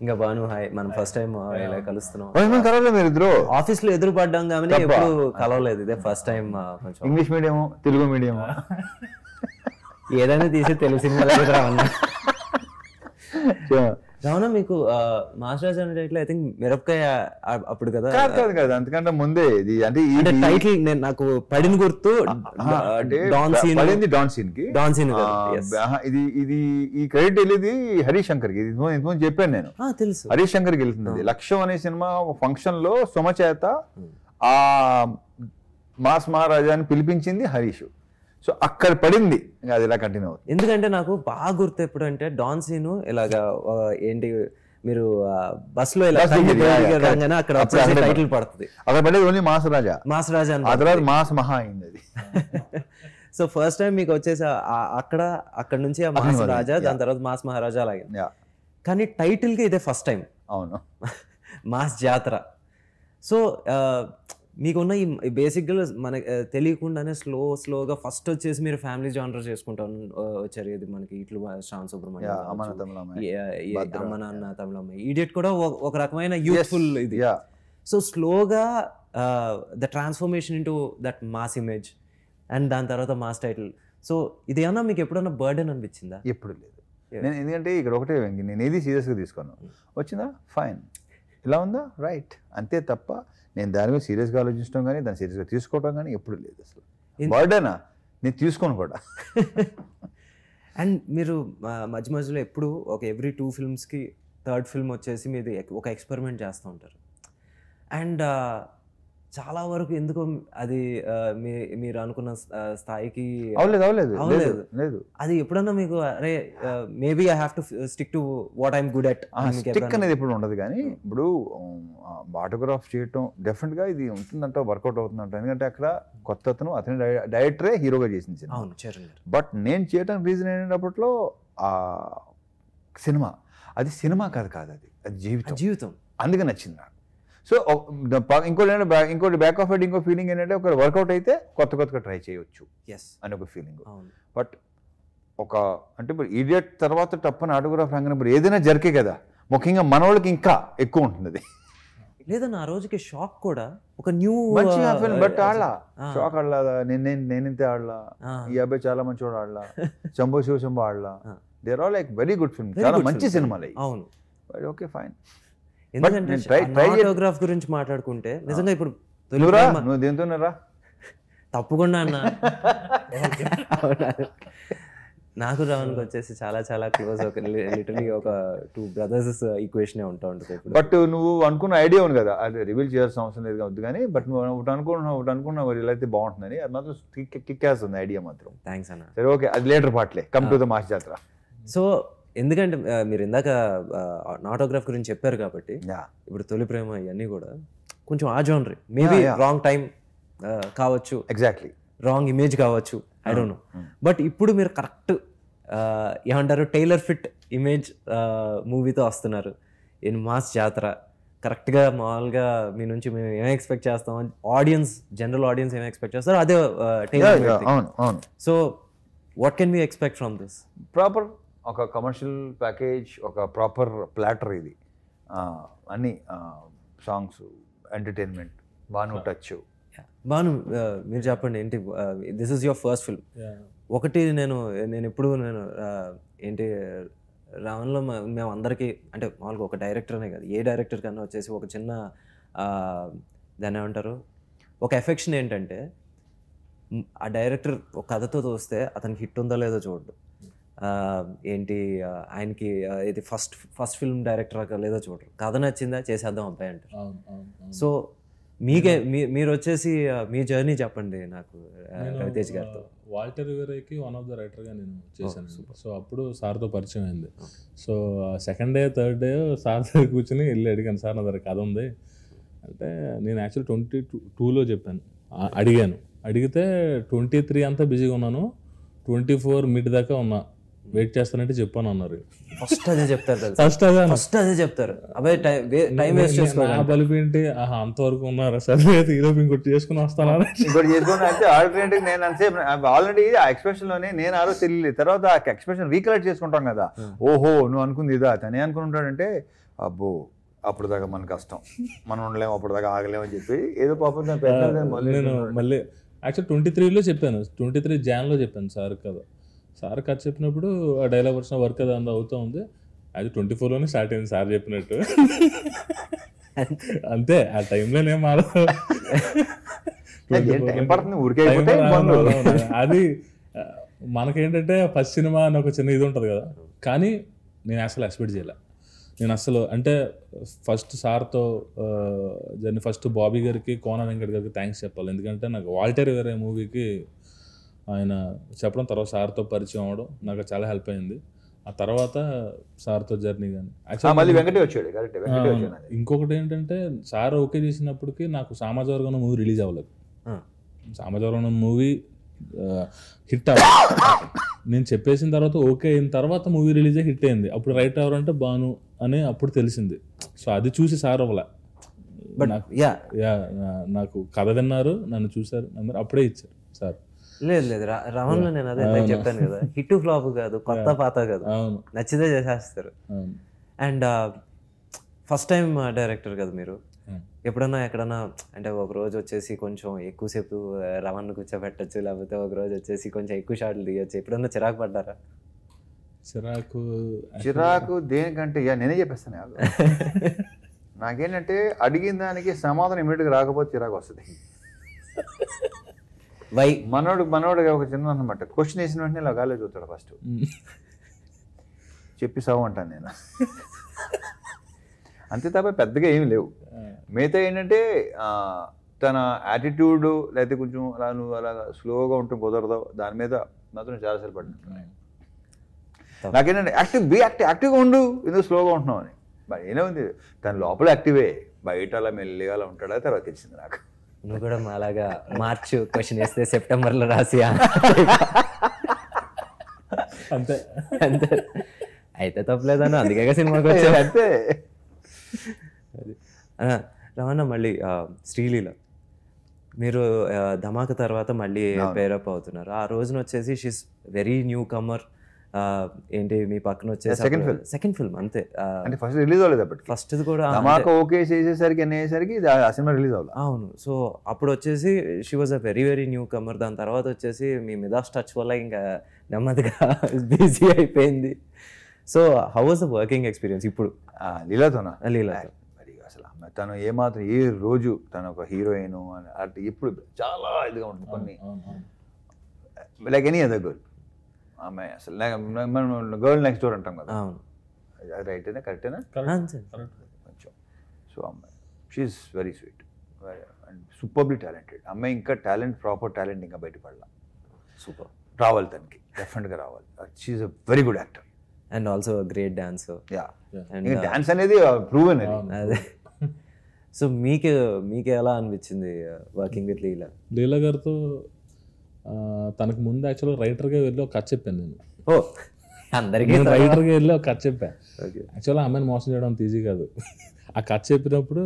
ఇంకా బాను హాయ్, మనం first time ఇలా కలుస్తున్నాం. కలవలేదు మీరు ఇద్దరు? ఆఫీస్ లో ఎదురు పడ్డాం కానీ ఎప్పుడు కలవలేదు, ఇదే ఫస్ట్ టైం. కొంచెం ఇంగ్లీష్ మీడియం తెలుగు మీడియం ఏదైనా తీసి తెలుగు సినిమా దగ్గర రావన్నా. రావణ మీకు మాస్టర్ రాజా అనే టైటిల్ ఐ థింక్ మిరపకాయ అప్పుడు కదా? కాదు కాదు, అంతకంటే ముందే ఇది. అంటే టైటిల్ నాకు పడిన గుర్తు డాన్ సీన్, పడింది డాన్ సీన్ కి. డాన్ సీన్ ఇది ఇది ఈ క్రెడిట్ వెళ్ళేది హరీష్ శంకర్ కి. ఇది ఇంతకుముందు చెప్పాను నేను, తెలుసు. హరీష్ శంకర్ కి వెళ్తుంది. లక్ష్యం అనే సినిమా ఫంక్షన్ లో సుమ చేత ఆ మాస్ మహారాజాని పిలిపించింది హరీష్. సో అక్కడ పడింది, ఇంకా అది ఇలా కంటిన్యూ అవుతుంది. ఎందుకంటే నాకు బాగా గుర్తు ఎప్పుడు అంటే డాన్ సీన్ ఇలాగా ఏంటి మీరు బస్ లో ఇలా అక్కడ టైటిల్ పడుతుంది. అక్కడ పడేది ఓన్లీ మాస్ రాజా, మాస్ రాజా, ఆ తర్వాత మాస్ మహా అయింది అది. సో ఫస్ట్ టైం మీకు వచ్చేసి అక్కడ నుంచి ఆ మాస్ రాజా, దాని తర్వాత మాస్ మహారాజా అలాగే. కానీ టైటిల్ కి ఇదే ఫస్ట్ టైం. అవును, మాస్ జాతర. సో మీకున్న ఈ బేసిక్గా మనకి తెలియకుండానే స్లోగా ఫస్ట్ వచ్చేసి మీరు ఫ్యామిలీ జానర్ చేసుకుంటా వచ్చారు. ఇది మనకి ఇట్లు శ్రావణ్ సుబ్రహ్మణ్యం, అమ్మ నాన్న తమిళమ్మాయి, ఈడియట్ కూడా ఒక రకమైన యూత్ఫుల్ ఇది. సో స్లోగా the transformation into that mass image and దాని తర్వాత మాస్ టైటిల్. సో ఇది ఏమన్నా మీకు ఎప్పుడన్నా బర్డెన్ అనిపించిందా? ఎప్పుడు లేదు. నేను ఎందుకంటే ఇక్కడ ఒకటే, నేను ఏది సీరియస్గా తీసుకున్నాను. వచ్చిందా ఫైన్, ఇలా ఉందా రైట్, అంతే తప్ప నేను దాని మీద సీరియస్గా ఆలోచించడం కానీ దాన్ని సీరియస్గా తీసుకోవడం కానీ ఎప్పుడు లేదు. అసలు బర్డెనా నేను తీసుకోను కూడా. అండ్ మీరు మధ్య మధ్యలో ఎప్పుడు ఒక ఎవ్రీ 2 ఫిల్మ్స్కి థర్డ్ ఫిల్మ్ వచ్చేసి మీది ఒక ఎక్స్పెరిమెంట్ చేస్తూ ఉంటారు. అండ్ చాలా వరకు ఎందుకో అది మీరు అనుకున్న స్థాయికి అవలేదు. అది ఎప్పుడన్నా మీకు అరే maybe I have to stick to what I'm good at stick అనేది ఎప్పుడు ఉండదు. కానీ ఇప్పుడు ఆటోగ్రాఫ్ చేయటం డెఫినెట్గా ఇది ఉంటుందంట, వర్కౌట్ అవుతుందంట. ఎందుకంటే అక్కడ కొత్త అతని డైరెక్టరే హీరోగా చేసింది. బట్ నేను చేయడానికి రీజన్ ఏంటప్పట్లో ఆ సినిమా, అది సినిమా కాదు, అది జీవితం. అందుకే నచ్చింది నాకు. సో ఇంకోటి బ్యాక్ ఆఫ్ హెడ్ ఇంకో ఫీలింగ్ ఏంటంటే ఒక వర్కౌట్ అయితే కొత్తగా ట్రై చేయొచ్చు అని ఒక ఫీలింగ్. బట్ అంటే ఇప్పుడు ఈడియట్ తర్వాత టప్పని ఆటోగ్రాఫ్ రంగం ఏదైనా జరిగే కదా, ముఖ్యంగా మనోళ్ళకి ఇంకా ఎక్కువ ఉంటుంది అది. లేదన్న ఆ రోజుకి షాక్ కూడా ఒక న్యూ బట్ ఆడలా షాక్ ఆడలా, నేనింతే ఆడలా, ఈ అబ్బాయి చాలా మంచివాడు ఆడలా, శంభో శివశంభో ఆడలా. They are all like very good film, చాలా మంచి సినిమాలు. అవును, ఓకే ఫైన్. ఎందుకంటే ఆటోగ్రాఫ్ గురించి మాట్లాడుకుంటే నిజంగా ఇప్పుడు నువ్వు దేంతోనేరా తప్పకుండా అన్న. నాకు రావణ్కి వచ్చేసి చాలా క్లోజ్, లిటరలీ ఒక 2 బ్రదర్స్ ఈక్వేషన్ ఉంటా ఉంటుంది. బట్ నువ్వు అనుకున్న ఐడియా ఉంది కదా, అది రివీల్ చేయాల్సిన అవసరం లేదు కావద్దు. కానీ బట్ నువ్వు ఒకటి అనుకున్నావు ఇలా అయితే బాగుంటుందని, అది మాత్రం కిక్కేస్తుంది ఐడియా మాత్రం. థ్యాంక్స్ అన్న. సరే ఓకే, అది లేటర్ పార్ట్లే, come to the mass Jathara. So ఎందుకంటే మీరు ఇందాక ఆటోగ్రాఫ్ గురించి చెప్పారు కాబట్టి ఇప్పుడు తొలి ప్రేమ ఇవన్నీ కూడా కొంచెం ఆ జోనర్, మేబీ రాంగ్ టైం కావచ్చు, ఎగ్జాక్ట్లీ రాంగ్ ఇమేజ్ కావచ్చు, ఐ డోంట్ నో. బట్ ఇప్పుడు మీరు కరెక్ట్ ఏమంటారు టైలర్ ఫిట్ ఇమేజ్ మూవీతో వస్తున్నారు ఇన్ మాస్ జాతర. కరెక్ట్గా మామూలుగా మీ నుంచి మేము ఏం ఎక్స్పెక్ట్ చేస్తాం, జనరల్ ఆడియన్స్ ఏం ఎక్స్పెక్ట్ చేస్తారో అదే trailer. So what can we expect from this? Proper ఒక కమర్షియల్ ప్యాకేజ్, ఒక ప్రాపర్ ప్లాటర్ ఇది. అన్ని songs, entertainment, Banu touch. Banu మీరు చెప్పండి ఏంటి, this is your first film. ఒకటి నేను ఎప్పుడు ఏంటి రావణ్లో మేము అందరికీ అంటే మామూలుగా ఒక డైరెక్టర్ అనే కాదు, ఏ డైరెక్టర్ కన్నా వచ్చేసి ఒక చిన్న దాన్ని ఏమంటారు ఒక ఎఫెక్షన్ ఏంటంటే ఆ డైరెక్టర్ ఒక కథతో చూస్తే అతనికి హిట్ ఉందో లేదో చూడడు, ఏంటి ఆయనకి ఇది ఫస్ట్ ఫిల్మ్ డైరెక్టర్ లేదో చూడరు, కథ నచ్చిందా చేసేద్దాం అబ్బాయి అంటారు. సో మీరు వచ్చేసి మీ జర్నీ చెప్పండి నాకు రవితేజ్ గారితో. వాల్టర్ రివెరాకి వన్ ఆఫ్ ద రైటర్గా నేను చేశాను. సో అప్పుడు సార్తో పరిచయం అయింది. So second day third day sir దగ్గర కూర్చొని వెళ్ళి అడిగాను, సార్ నా దగ్గర కథ ఉంది అంటే. నేను యాక్చువల్ 22లో చెప్పాను, అడిగాను. అడిగితే 23 అంతా బిజీగా ఉన్నాను, 24 మిడ్ దాకా ఉన్నా వెయిట్ చేస్తానంటే చెప్పాను అన్నారు. ఫస్ట్ అదే చెప్తారు కదా, ఫస్ట్ అదే చెప్తారు. అబ్బాయి టైం వేస్ట్ చేసుకోవాలి. నా బలిపి ఏంటి, అంతవరకు ఉన్నారా, సరే ఈరోజు ఇంకోటి చేసుకుని వస్తానా, ఇంకోటి చేసుకుని అంటే ఆల్టర్నేటివ్. నేను అంతసేపు ఆల్రెడీ ఆ ఎక్స్ప్రెషన్ లోనే నేను ఆ రోజు తెలియలేదు, తర్వాత ఆ ఎక్స్ప్రెషన్ రీకలెక్ట్ చేసుకుంటాం కదా, ఓహో నువ్వు అనుకుంది ఇదా, తనే అనుకుని ఉంటాడంటే అబ్బో అప్పుడు దాకా మన కష్టం, మనం ఉండలేము, అప్పుడు దాకా ఆగలేము అని చెప్పి ఏదో పాపం నేను మళ్ళీ యాక్చువల్ 23లో చెప్పాను, 23 జాన్లో చెప్పాను సార్ కదా. సార్ కథ చెప్పినప్పుడు ఆ డైలాగ్ వచ్చిన వర్క్ అది అంతా అవుతూ ఉంది. అది 24లోనే స్టార్ట్ అయింది సార్ చెప్పినట్టు. అంతే, ఆ టైంలో నేను మారదు. అది మనకేంటంటే ఫస్ట్ సినిమా అని ఒక చిన్న ఇది ఉంటుంది కదా, కానీ నేను అసలు ఎక్స్పెక్ట్ చేయలే. నేను అసలు అంటే ఫస్ట్ సార్తో జర్నీ, ఫస్ట్ బాబీ గారికి, కోన వెంకట్ గారికి థ్యాంక్స్ చెప్పాలి. ఎందుకంటే నాకు వాల్టర్ వేరే మూవీకి ఆయన చెప్పడం, తర్వాత సార్తో పరిచయం అవ్వడం నాకు చాలా హెల్ప్ అయింది. ఆ తర్వాత సార్తో జర్నీ కానీ ఇంకొకటి ఏంటంటే సార్ ఓకే చేసినప్పటికీ నాకు సామాజిక మూవీ రిలీజ్ అవ్వలేదు. సామాజిక మూవీ హిట్ అవ్వాలి నేను చెప్పేసిన తర్వాత ఓకే అయిన తర్వాత మూవీ రిలీజ్ హిట్ అయింది. అప్పుడు రైట్ ఎవరంటే బాను అని అప్పుడు తెలిసింది. సో అది చూసి సార్ అవ్వలే, నాకు కథ విన్నారు, నన్ను చూసారు, అప్పుడే ఇచ్చారు సార్. లేదు రమణలో నేను అదే చెప్పాను కదా, హిట్ ఫ్లాప్ కాదు, కొత్త పాత కాదు, నచ్చితే చేసేస్తారు. అండ్ ఫస్ట్ టైం డైరెక్టర్ కదా మీరు, ఎప్పుడన్నా ఎక్కడన్నా అంటే ఒక రోజు వచ్చేసి కొంచెం ఎక్కువసేపు రమణ్ కూర్చోబెట్టచ్చు, లేకపోతే ఒక రోజు వచ్చేసి కొంచెం ఎక్కువ షాట్లు తీయచ్చు, ఎప్పుడన్నా చిరాకు పడ్డారా? చిరాకు దేనికంటే నేనే చెప్పేస్తాను. నాకేంటంటే అడిగిన దానికి సమాధానం ఇమీడియట్గా రాకపోతే చిరాకు వస్తుంది. మనోడు ఒక చిన్న అనమాట, క్వశ్చన్ వేసిన వెంటనే ఇలా గాలి చూస్తాడు ఫస్ట్, చెప్పి సాగు అంటాను నేను. అంతే తప్ప పెద్దగా ఏమి లేవు. మిగతా ఏంటంటే తన యాటిట్యూడ్, లేకపోతే కొంచెం అలా నువ్వు అలా స్లోగా ఉంటే కుదరదు, దాని మీద మాత్రం చాలాసార్లు పడినట్టున్నాయి. నాకేంటంటే యాక్టివ్గా ఉండు, ఎందుకు స్లోగా ఉంటున్నావు అని. మరి ఏనే ఉంది, తన లోపల యాక్టివే, బయట అలా మెల్లిగా అలా ఉంటాడా తర్వాత తెలిసింది నాకు. నువ్వు కూడా అలాగా మార్చ్ క్వశ్చన్ వేస్తే సెప్టెంబర్లో రాసియా అంతే అంతే అయితే తప్పలేదన్న, అందుకే సినిమాకి వచ్చాను. అంతే. రమణ మళ్ళీ శ్రీలీల మీరు ధమాక తర్వాత మళ్ళీ పేరప్ అవుతున్నారు. ఆ రోజున వచ్చేసి షీస్ వెరీ న్యూ కమర్. ఏంటి మీ పక్కన వచ్చేసి సెకండ్ ఫిల్మ్ అంతే, అంటే ఫస్ట్ రిలీజ్ అవ్వలేదు అప్పటికి. ఫస్ట్ కూడా ఓకే చేసేసరికి అనేసరికి ఆ సినిమా రిలీజ్ అవ్వాలి. అవును. సో అప్పుడు వచ్చేసి she was a very very newcomer. దాని తర్వాత వచ్చేసి మీ మిదాస్ టచ్ వల్ల ఇంకా నెమ్మదిగా బిజీ అయిపోయింది. So how was the working experience ఇప్పుడు లీలాతోనా? లీలాతో మరి అసలు తను ఏమాత్రం ఏ రోజు తను ఒక హీరోయిన్ అంటే ఇప్పుడు చాలా ఇదిగా ఉంటుంది కొన్ని, లైక్ ఎనీ అదర్ గర్ల్. ఆమె అసలు గర్ల్ నెక్స్ట్ డోర్ అంటాం కదా, అది రైటేనా కరెక్టేనా? కొంచెం. సో అమ్మాయి she's very sweet and superly talented. అమ్మాయి ఇంకా టాలెంట్, ప్రాపర్ టాలెంట్ ఇంకా బయటపడాల. సూపర్ రావాలి, తనకి డెఫినెట్గా రావాలి. She's a very good actor and also great dancer. Dance అనేది ప్రూవెన్. అదే. సో మీకు ఎలా అనిపించింది వర్కింగ్ విత్ లీలా? లీలా గారితో తనకు ముందు యాక్చువల్గా రైటర్గా వెళ్ళి ఒక కథ చెప్పాను నేను. అందరికీ రైటర్గా వెళ్ళి ఒక కథ చెప్పాను. యాక్చువల్గా అమ్మాయిని మోసం చేయడం అంత ఈజీ కాదు. ఆ కథ చెప్పినప్పుడు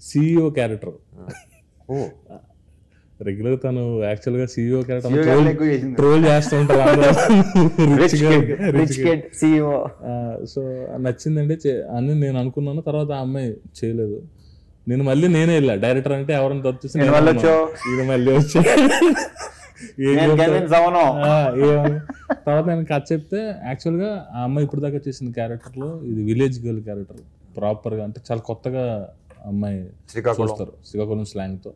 CEO క్యారెక్టర్, రెగ్యులర్ తను యాక్చువల్గా CEO క్యారెక్టర్ ట్రోల్ చేస్తూ ఉంటారు. సో నచ్చిందండి అని నేను అనుకున్నాను. తర్వాత ఆ అమ్మాయి చేయలేదు. నేనే వెళ్ళా డైరెక్టర్ అంటే ఎవరైనా తప్పిస్తే ఇది మళ్ళీ వచ్చా. తర్వాత నేను కథ చెప్తే యాక్చువల్గా ఆ అమ్మాయి ఇప్పుడు దాకా చేసిన క్యారెక్టర్లో ఇది విలేజ్ గర్ల్ క్యారెక్టర్ ప్రాపర్గా, అంటే చాలా కొత్తగా అమ్మాయి చూస్తారు. శ్రీకాకుళం స్లాంగ్తో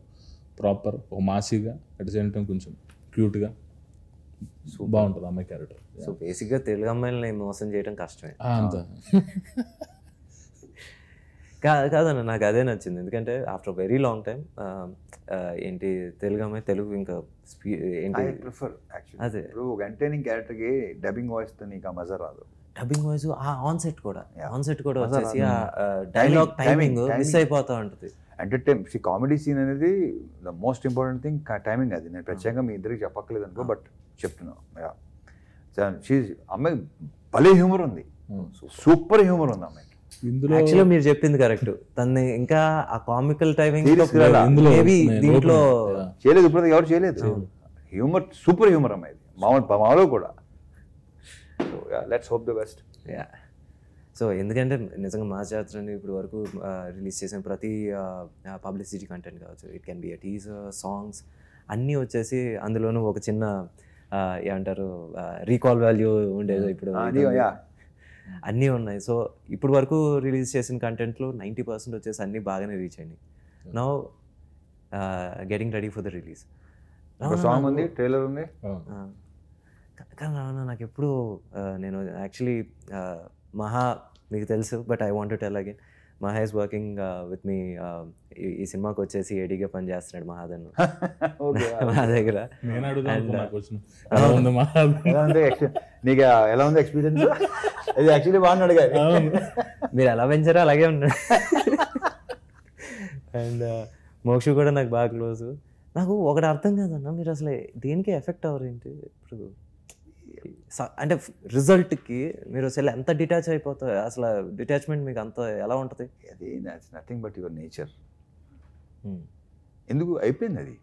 ప్రాపర్ ఒక మాసీగా, అట్ ద సేమ్ టైం కొంచెం క్యూట్గా బాగుంటుంది అమ్మాయి క్యారెక్టర్. సో బేసిక్గా తెలుగు అమ్మాయిలని మోసం చేయడం కష్టమే. అంతా కాదన్న, నాకు అదే నచ్చింది. ఎందుకంటే ఆఫ్టర్ వెరీ లాంగ్ టైం ఏంటి తెలుగు అమ్మాయి తెలుగు ఇంకా ఏంటి ప్రిఫర్ అదే. ఇప్పుడు ఎంటర్టైనింగ్ క్యారెక్టర్కి డబ్బింగ్ వాయిస్తో నీకు ఆ మజా రాదు. డబ్బింగ్ వాయిస్ ఆన్ సెట్ కూడా వచ్చేసి ఆ డైలాగ్ టైమింగ్ మిస్ అయిపోతూ ఉంటుంది. కామెడీ సీన్ అనేది the most important thing, timing. అది నేను ప్రత్యేకంగా మీ ఇద్దరికి చెప్పక్కలేదు అనుకో, బట్ చెప్తున్నాను. అమ్మాయి భలే హ్యూమర్ ఉంది, సూపర్ హ్యూమర్ ఉంది అమ్మాయికి. ఇందులో యాక్చువల్గా మీరు చెప్పింది కరెక్ట్. తన్ని ఇంకా ఆ కామికల్ టైమింగ్ ఇందులో దీంట్లో చేయలేదు, ఇప్పుడు ఎవరు చేయలేదు. హ్యూమర్, సూపర్ హ్యూమర్ అమ్మాయి మాలో కూడా. Let's hope the best. So ఎందుకంటే నిజంగా మా జాతరని ఇప్పుడు వరకు రిలీజ్ చేసిన ప్రతి పబ్లిసిటీ కంటెంట్ కావచ్చు, it can be a teaser, songs అన్నీ వచ్చేసి అందులోనూ ఒక చిన్న ఏమంటారు రీకాల్ వాల్యూ ఉండేది. ఇప్పుడు అన్నీ ఉన్నాయి. సో ఇప్పుడు వరకు రిలీజ్ చేసిన కంటెంట్లో 90% వచ్చేసి అన్నీ బాగానే రీచ్ అయినాయి. Now getting ready for the release. Song ఉంది, ట్రైలర్ ఉంది. కానీ నాకు ఎప్పుడు నేను యాక్చువల్లీ మహా మీకు తెలుసు, but I want to tell again, మహా ఇస్ వర్కింగ్ విత్ మీ. ఈ సినిమాకి వచ్చేసి ఏడీగా పని చేస్తున్నాడు మహాదన్ మా దగ్గర. నీకు ఎలా ఉంది ఎక్స్పీరియన్స్? ఇది యాక్చువల్లీ బాగున్నాడు కదా, మీరు ఎలా పెంచారో అలాగే ఉన్నాడు. అండ్ మోక్షు కూడా నాకు బాగా క్లోజు. నాకు ఒకటి అర్థం కాదన్నా, మీరు అసలు దేనికి ఎఫెక్ట్ అవ్వరు ఏంటి? ఇప్పుడు అంటే రిజల్ట్కి మీరు అసలు ఎంత డిటాచ్ అయిపోతారు? అసలు డిటాచ్మెంట్ మీకు అంత ఎలా ఉంటుంది? అది నథింగ్ బట్ యువర్ నేచర్. ఎందుకు అయిపోయింది, అది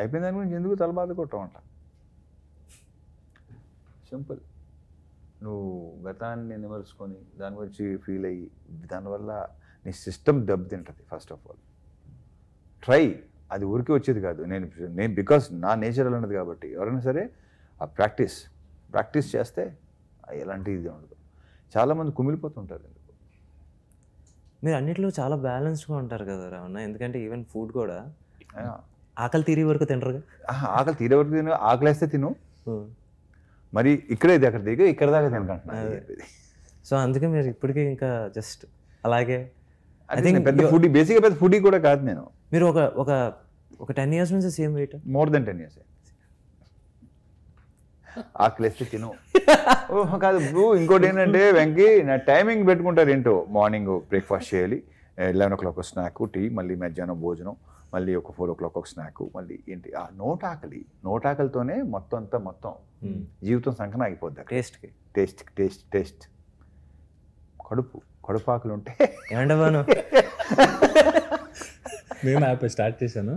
అయిపోయింది దాని గురించి ఎందుకు తల బాధ కొట్టమంట. సింపుల్. నువ్వు గతాన్ని నిమరుచుకొని దాని గురించి ఫీల్ అయ్యి దానివల్ల నీ సిస్టమ్ దెబ్బతింటుంది. ఫస్ట్ ఆఫ్ ఆల్ ట్రై, అది ఊరికి వచ్చేది కాదు. నేను బికాస్ నా నేచర్ అన్నది కాబట్టి ఎవరైనా సరే ఆ ప్రాక్టీస్ చేస్తే ఎలాంటి ఇది ఉండదు. చాలామంది కుమిలిపోతుంటారు. ఎందుకు మీరు అన్నిట్లో చాలా బ్యాలెన్స్డ్గా ఉంటారు కదా రావణ. ఎందుకంటే ఈవెన్ ఫుడ్ కూడా ఆకలి తీరే వరకు తినరుగా. ఆకలి తీరే వరకు తిను, ఆకలిస్తే తిను, మరి ఇక్కడే ఇది అక్కడ దిగు, ఇక్కడ దాకా తినకంటున్నాను. సో అందుకే మీరు ఇప్పటికీ ఇంకా జస్ట్ అలాగే. పెద్ద ఫుడ్, బేసిక్గా పెద్ద ఫుడ్ కూడా కాదు నేను. మీరు ఒక 10 years నుంచి same wait? More than 10 years. ఆకలిస్తే తిను. ఓహో కాదు బ్రూ, ఇంకోటి ఏంటంటే వెంకీ నా టైమింగ్ పెట్టుకుంటారు ఏంటో. మార్నింగ్ బ్రేక్ఫాస్ట్ చేయాలి, 11 o'clock ఒక స్నాక్, టీ, మళ్ళీ మధ్యాహ్నం భోజనం, మళ్ళీ ఒక 4 o'clock ఒక స్నాక్, మళ్ళీ ఏంటి ఆ నోటాకలితోనే మొత్తం జీవితం సంకన ఆగిపోద్ది. టేస్ట్ కడుపు ఆకలి ఉంటే ఏమంటాను. నేను యాప్ స్టార్ట్ చేశాను.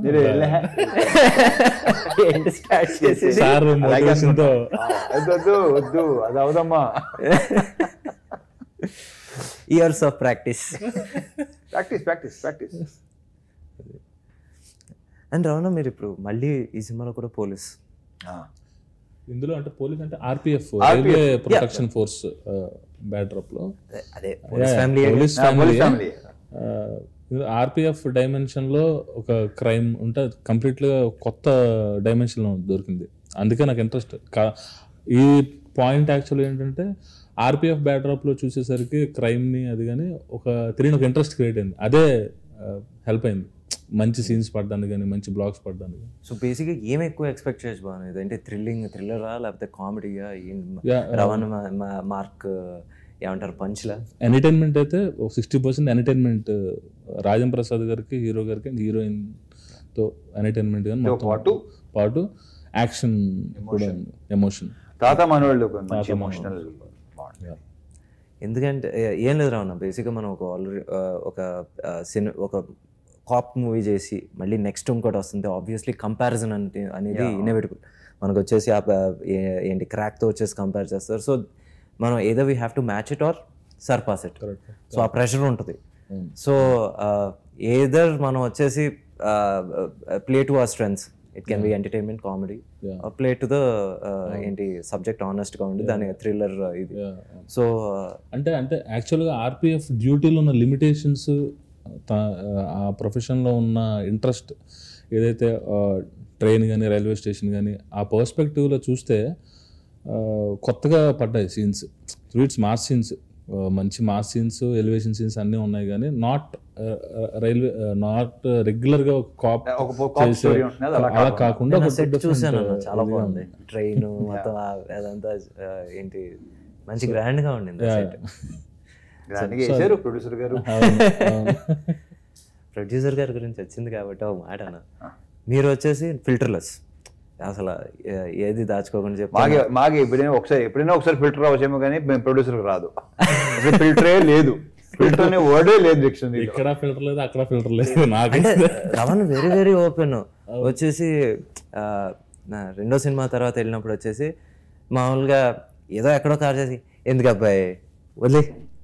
వద్దు అది అవదమ్మా. Years of practice. And Ravana, మీరు ఇప్పుడు మళ్ళీ ఈ సినిమాలో కూడా పోలీస్. ఇందులో అంటే పోలీస్ అంటే RPF, railway protection force backdrop లో. అదే పోలీస్ ఫ్యామిలీ. ఆర్పిఎఫ్ డైమెన్షన్ లో ఒక క్రైమ్ ఉంటే కంప్లీట్గా కొత్త డైమెన్షన్ లో దొరికింది. అందుకే నాకు ఇంట్రెస్ట్. ఈ పాయింట్ యాక్చువల్గా ఏంటంటే ఆర్పిఎఫ్ బ్యాక్డ్రాప్ లో చూసేసరికి క్రైమ్ ని అది కానీ తెలియని ఒక ఇంట్రెస్ట్ క్రియేట్ అయింది. అదే హెల్ప్ అయింది మంచి సీన్స్ పడడానికి కానీ, మంచి బ్లాగ్స్ పడడానికి. సో బేసిక్గా ఏం ఎక్కువ ఎక్స్పెక్ట్ చేయొచ్చు బాగుంది అంటే థ్రిల్లరా లేకపోతే కామెడీగా? రవాణా మార్క్ ఏమంటారు పంచ్లా? ఎంటర్టైన్మెంట్ అయితే 60% ఎంటర్టైన్మెంట్. రాజం ప్రసాద్ గారికి, హీరో గారికి, హీరోయిన్ తో ఎంటర్టైన్మెంట్ కానీ పాటు యాక్షన్ కూడా, ఎమోషన్. తాత మనోళ్ళు ఎమోషనల్. ఎందుకంటే ఏం లేదు రావణ, బేసిక్గా మనం ఒక కాప్ మూవీ చేసి మళ్ళీ నెక్స్ట్ ఇంకోటి వస్తుంది. ఆబ్వియస్లీ కంపారిజన్ అనేది ఇన్నోవేటబుల్. మనకు వచ్చేసి ఏంటి క్రాక్తో వచ్చేసి కంపేర్ చేస్తారు. సో మనం ఏదో we have to match it or surpass it. So ఆ ప్రెషర్ ఉంటుంది. సో ఏదర్ మనం వచ్చేసి play to our strengths. It can be entertainment, comedy, play to the ఏంటి సబ్జెక్ట్ ఆనెస్ట్గా ఉండి దాని థ్రిల్లర్ ఇది. సో అంటే యాక్చువల్గా ఆర్పిఎఫ్ డ్యూటీలో ఉన్న లిమిటేషన్స్, ఆ ప్రొఫెషన్లో ఉన్న ఇంట్రెస్ట్ ఏదైతే ట్రైన్ కానీ, రైల్వే స్టేషన్ కానీ, ఆ పర్స్పెక్టివ్లో చూస్తే కొత్తగా పడ్డాయి సీన్స్. స్వీట్స్ మాస్ సీన్స్, మంచి మాస్ సీన్స్, ఎలివేషన్ సీన్స్ అన్నీ ఉన్నాయి. కానీ నాట్ రెగ్యులర్గా ఒక కాప్ అలా కాకుండా చూసాను, చాలా బాగుంది. ట్రైన్ మొత్తం అదంతా ఏంటి మంచి గ్రాండ్గా ఉండింది. ప్రొడ్యూసర్ గారి గురించి వచ్చింది కాబట్టి ఒక మాట అన్న, మీరు వచ్చేసి ఫిల్టర్లెస్. అసలు ఏది దాచుకోకుండా చెప్పి మాకు ఎప్పుడైనా ఒకసారి ఫిల్టర్ అవచ్చేమో కానీ ప్రొడ్యూసర్కి రాదు, అసలు ఫిల్టరే లేదు, ఫిల్టర్ అనే వర్డే లేదు డిక్షనరీ. ఇక్కడ ఫిల్టర్ లేదు, అక్కడ ఫిల్టర్ లేదు. అంటే రమణ వెరీ వెరీ ఓపెన్. వచ్చేసి నా రెండో సినిమా తర్వాత వెళ్ళినప్పుడు వచ్చేసి మామూలుగా ఏదో ఎక్కడో కార్ చేసి ఎందుకు అబ్బాయి వదిలే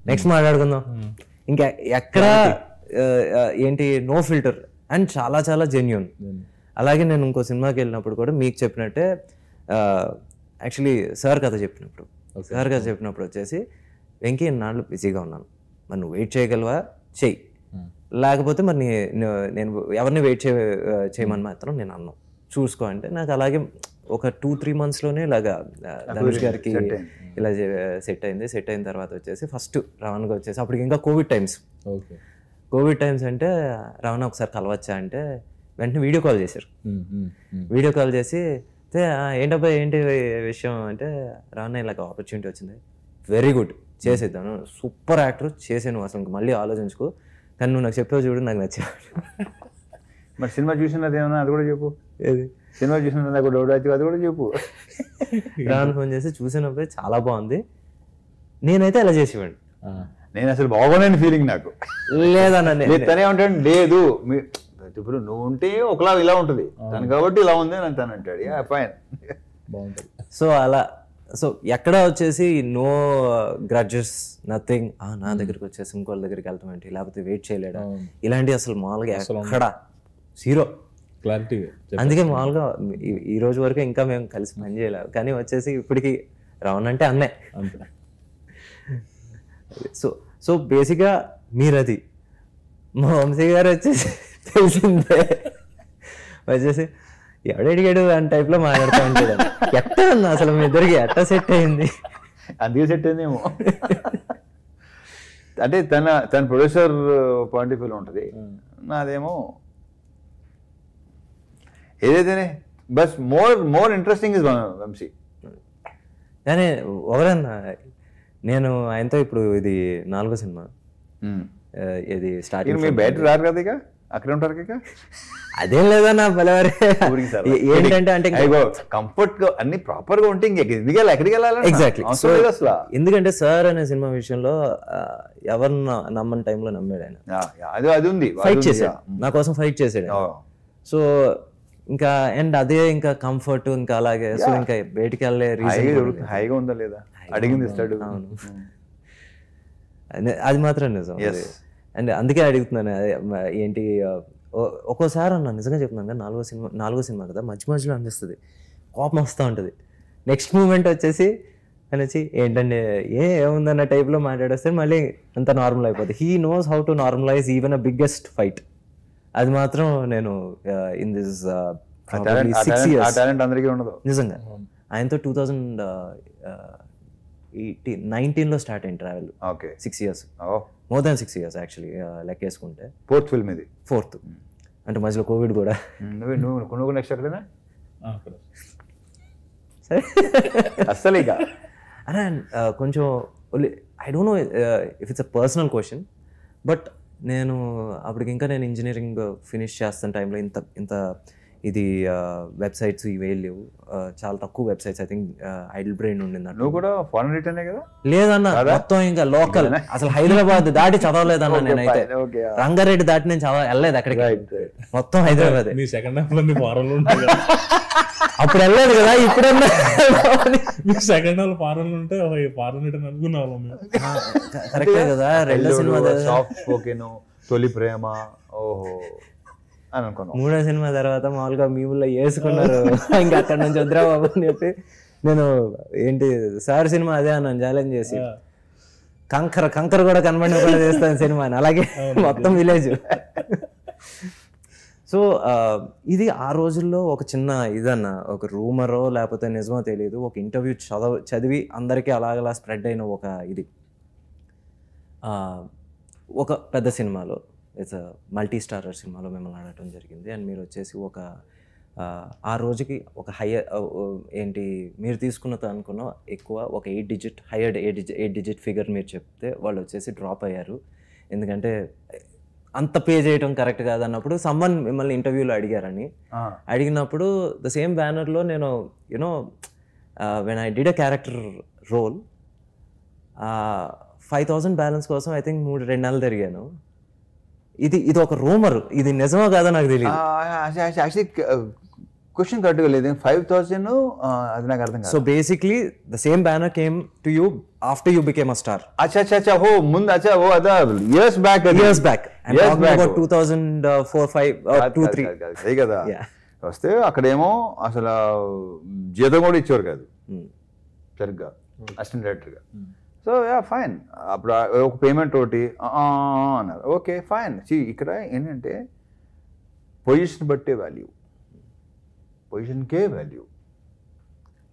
నెక్స్ట్ మాట్లాడుకుందాం, ఇంకా ఎక్కడ ఏంటి నో ఫిల్టర్ అండ్ చాలా చాలా జెన్యూన్. అలాగే నేను ఇంకో సినిమాకి వెళ్ళినప్పుడు కూడా మీకు చెప్పినట్టే యాక్చువల్లీ సార్ కథ చెప్పినప్పుడు వచ్చేసి వెంకీ నాళ్ళు బిజీగా ఉన్నాను, మరి నువ్వు వెయిట్ చేయగలవా చెయ్యి, లేకపోతే మరి నేను ఎవరిని వెయిట్ చేయమని మాత్రం నేను అన్నాను, చూసుకో అంటే నాకు అలాగే ఒక 2-3 monthsలోనే ఇలాగా ధనుష్ గారికి ఇలా సెట్ అయింది. సెట్ అయిన తర్వాత వచ్చేసి ఫస్ట్ రవణగా వచ్చేసి అప్పటికి ఇంకా కోవిడ్ టైమ్స్ అంటే రవణ ఒకసారి కలవచ్చా అంటే వెంటనే వీడియో కాల్ చేశారు. వీడియో కాల్ చేసి ఏంటబ్బా ఏంటి విషయం అంటే రవణ ఇలాగ ఆపర్చునిటీ వచ్చింది, వెరీ గుడ్ చేసేద్దాను, సూపర్ యాక్టర్ చేసాను, అసలు మళ్ళీ ఆలోచించుకో, కానీ నువ్వు నాకు చెప్పావు చూడు నాకు నచ్చా. మరి సినిమా చూసినది ఏమన్నా అది కూడా చెప్పు, ఏది సినిమా చూసిన నాకు డౌట్ అయితే అది కూడా చెప్పు. రాను ఫోన్ చేసి చూసినప్పుడు చాలా బాగుంది, నేనైతే ఎలా చేసేవాడిని, నేను అసలు బాగోలేని ఫీలింగ్ నాకు లేదన్న తనే ఉంటాడు, లేదు ఇప్పుడు నువ్వు ఉంటే ఒకలా ఇలా ఉంటుంది తను కాబట్టి ఇలా ఉంది అని తను అంటాడు, ఫైన్ బాగుంటుంది. సో అలా సో ఎక్కడ వచ్చేసి నో గ్రడ్జెస్ నథింగ్, నా దగ్గరికి వచ్చేసి ఇంకోళ్ళ దగ్గరికి వెళ్తాం ఏంటి, లేకపోతే వెయిట్ చేయలేడా, ఇలాంటి అసలు మామూలుగా ఎక్కడ జీరో క్లారిటీ. అందుకే మామూలుగా ఈ రోజు వరకు ఇంకా మేము కలిసి పని చేయలేము, కానీ వచ్చేసి ఇప్పటికి రవణ అంటే అన్నే. సో బేసిక్గా మీరు అది మా వంశీ గారు వచ్చేసి తెలిసిందే వచ్చేసి ఎవడడిగాడు అని టైప్లో మాట్లాడుతూ ఉంటాడు. ఎట్టా అన్న అసలు మీ ఇద్దరికి ఎట్టా సెట్ అయింది? అందుకే సెట్ అయిందేమో. అంటే తన ప్రొడ్యూసర్ పాయింట్ ఆఫ్ వ్యూలో ఉంటుంది, నాదేమో ఏదైతేనే బస్ మోర్ ఇంట్రెస్టింగ్ ఇస్ వంశీ. కానీ ఒకరన్నా నేను ఆయనతో ఇప్పుడు ఇది 4వ సినిమా, ఇది స్టార్టింగ్ మీరు బయట రారు కదా, ఇక అక్కడే ఉంటారు ఇక. అదేం లేదన్నా బలవారే ఏంటంటే అంటే కంఫర్ట్ గా అన్ని ప్రాపర్ గా ఉంటే ఎక్కడికి వెళ్ళాలి ఎగ్జాక్ట్లీ. అసలు ఎందుకంటే సార్ అనే సినిమా విషయంలో ఎవరిని నమ్మని టైంలో నమ్మాడు ఆయన, అది ఉంది, ఫైట్ చేశాడు నా కోసం, ఫైట్ చేశాడు. సో ఇంకా అండ్ అదే ఇంకా కంఫర్ట్ ఇంకా అలాగే. సో ఇంకా బయటికి వెళ్ళే హైగా ఉందా లేదా అడిగింది ఇస్తాడు. అవును అది మాత్రం నిజం. అండ్ అందుకే అడుగుతున్నాను ఏంటి ఒక్కోసారి అన్న నిజంగా చెప్తున్నాను కదా, 4వ సినిమా కదా, మధ్యలో అనిపిస్తుంది, కోపం వస్తూ ఉంటుంది. నెక్స్ట్ మూమెంట్ వచ్చేసి అనేసి ఏంటంటే ఏముందన్న టైప్లో మాట్లాడేస్తే మళ్ళీ అంత నార్మల్ అయిపోతుంది. He knows how to normalise even a biggest fight. అది మాత్రం నేను ఇన్ దిస్ 6 years అందరికీ ఉండదు నిజంగా. ఆయనతో 2019లో స్టార్ట్ అయింది travel. 6 years, more than 6 years actually లెక్కేసుకుంటే. 4th ఫిల్మ్ ఇది, 4th అంటే మధ్యలో కోవిడ్ కూడా. నువ్వు నెక్స్ట్ ఎక్కడైనా సరే అస్సలు ఇక అరే కొంచెం I don't know if it's a personal question, but నేను అప్పటికి ఇంకా నేను ఇంజనీరింగ్ ఫినిష్ చేస్తున్న టైంలో ఇంత ఇది వెబ్సైట్స్ ఇవేం లేవు, చాలా తక్కువ websites. I think idle brain ఉండింది. నువ్వు కూడా ఫారెన్ రిటర్నే కదా? లేదన్న, మొత్తం ఇంకా లోకల్, అసలు హైదరాబాద్ దాటి చదవలేదన్న నేనైతే. రంగారెడ్డి దాటి నేను వెళ్ళలేదు అక్కడికి, మొత్తం హైదరాబాద్. అప్పుడు వెళ్ళలేదు కదా, ఇప్పుడన్నా సెకండ్ హాల్ ఫారెన్ ఉంటే ఫారెన్ రిటర్న్ అనుకున్నాము. కరెక్టే కదా. రెండో సినిమా తొలి ప్రేమ, ఓహో అని అనుకున్నాను. 3వ సినిమా తర్వాత మామూలుగా మీముల్లో వేసుకున్నారు, ఇంకా అక్కడ నుంచి వద్దురా బాబు అని చెప్పి నేను ఏంటి సార్ సినిమా అదే అన్నాను ఛాలెంజ్ చేసి, కంకర కూడా కనబడిన చేస్తాను సినిమా అని. అలాగే మొత్తం విలేజ్. సో ఇది ఆ రోజుల్లో ఒక చిన్న ఇదన్న, ఒక రూమరో లేకపోతే నిజమో తెలియదు, ఒక ఇంటర్వ్యూ చదివి అందరికీ అలాగలా స్ప్రెడ్ అయిన ఒక ఇది. ఒక పెద్ద సినిమాలో, ఇట్స్ మల్టీ స్టారర్ సినిమాలో మిమ్మల్ని ఆడటం జరిగింది. అండ్ మీరు వచ్చేసి ఒక ఆ రోజుకి ఒక ఏంటి మీరు తీసుకున్నది అనుకున్న ఎక్కువ ఒక 8 digit హైయర్డ్ 8 digit ఫిగర్ మీరు చెప్తే వాళ్ళు వచ్చేసి డ్రాప్ అయ్యారు. ఎందుకంటే అంత పే చేయడం కరెక్ట్ కాదు అన్నప్పుడు సమ్మన్ మిమ్మల్ని ఇంటర్వ్యూలో అడిగారని. అడిగినప్పుడు ద సేమ్ బ్యానర్లో నేను you know when I did a character role 5,000 balance కోసం ఐ థింక్ 2 నెలలు తిరిగాను. ఇది ఒక రూమర్, ఇది నిజమో కాదో నాకు తెలియదు. యాక్చువల్లీ క్వశ్చన్ కరెక్ట్గా లేదు. 5,000 అది నాకు అర్థం కాదు. So basically the same banner came to you after you became a star. అచ్చా హో ముందు అచ్చా ఓ అదా ఇయర్స్ బ్యాక్ 2004-5 2-3 అదే కదా. వస్తే అక్కడేమో అసలు జీతం కూడా ఇచ్చేవారు కాదు సరిగ్గా అసిస్టెంట్ డైరెక్టర్గా. So yeah fine. అప్పుడు ఒక పేమెంట్ ఒకటి అన్నారు. Okay fine. ఇక్కడ ఏంటంటే పొజిషన్ బట్టే వాల్యూ, పొజిషన్కే వాల్యూ,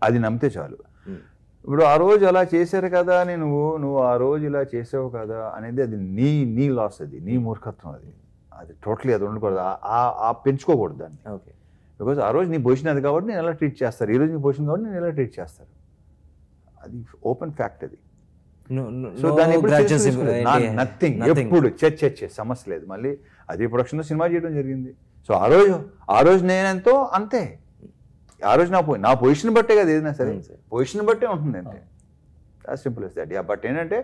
అది నమ్మితే చాలు. ఇప్పుడు ఆ రోజు అలా చేశారు కదా అని నువ్వు ఆ రోజు ఇలా చేసావు కదా అనేది అది నీ లాస్, అది నీ మూర్ఖత్వం, అది టోటలీ అది ఉండకూడదు. పెంచుకోకూడదు దాన్ని. ఓకే బికాజ్ ఆ రోజు నీ పొజిషన్ అది కాబట్టి నేను ఎలా ట్రీట్ చేస్తారు, ఈ రోజు నీ పొజిషన్ కాబట్టి నేను ఎలా ట్రీట్ చేస్తారు, అది ఓపెన్ ఫ్యాక్ట్ అది. సో దాన్ని నథింగ్, ఎప్పుడు సమస్య లేదు. మళ్ళీ అదే ప్రొడక్షన్లో సినిమా చేయడం జరిగింది. సో ఆ రోజు నేనెంతో అంతే. ఆ రోజు నా పొజిషన్ బట్టే కదా ఏదైనా సరే, పొజిషన్ బట్టే ఉంటుంది అంతే. Simple as that. బట్ ఏంటంటే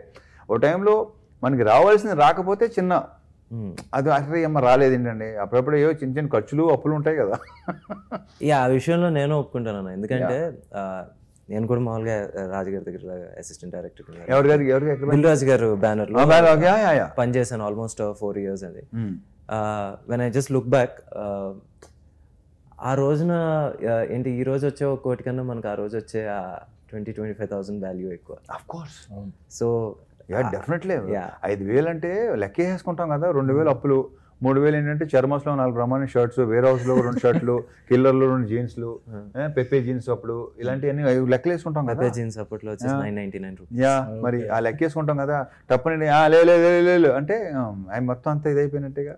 ఓ టైంలో మనకి రావాల్సింది రాకపోతే చిన్న అది అసలు ఏమో రాలేదు ఏంటండి, అప్పుడప్పుడు ఏవో చిన్న చిన్న ఖర్చులు అప్పులు ఉంటాయి కదా. ఆ విషయంలో నేను ఒప్పుకుంటాను. ఎందుకంటే నేను కూడా మామూలుగా రాజుగారి దగ్గర అసిస్టెంట్ డైరెక్టర్ దిల్రాజు గారు బ్యానర్ లో పనిచేశాను ఆల్మోస్ట్ 4 years అది. When I just look back, ఆ రోజున ఏంటి ఈ రోజు వచ్చే 1 కోటి కన్నా మనకు ఆ రోజు వచ్చే 20,000-25,000 వాల్యూ ఎక్కువ. సో డెఫినెట్లీ 5,000 అంటే లెక్క వేసుకుంటాం కదా. 2,000 అప్పులు, 3,000 ఏంటంటే చర్మస్లో 4 బ్రహ్మాండ షర్ట్స్, వేర్ హౌస్లో 2 షర్ట్లు, కిల్లర్లో 2 జీన్స్లు, పెప్పే జీన్స్ అప్పుడు ఇలాంటివన్నీ లెక్కలు వేసుకుంటాం కదా. పెప్పే జీన్స్ అప్పట్లో వచ్చేసి 999 రూపీస్. మరి ఆ లెక్క వేసుకుంటాం కదా. తప్పని లేదు అంటే అవి మొత్తం అంతా ఇదైపోయినట్టుగా.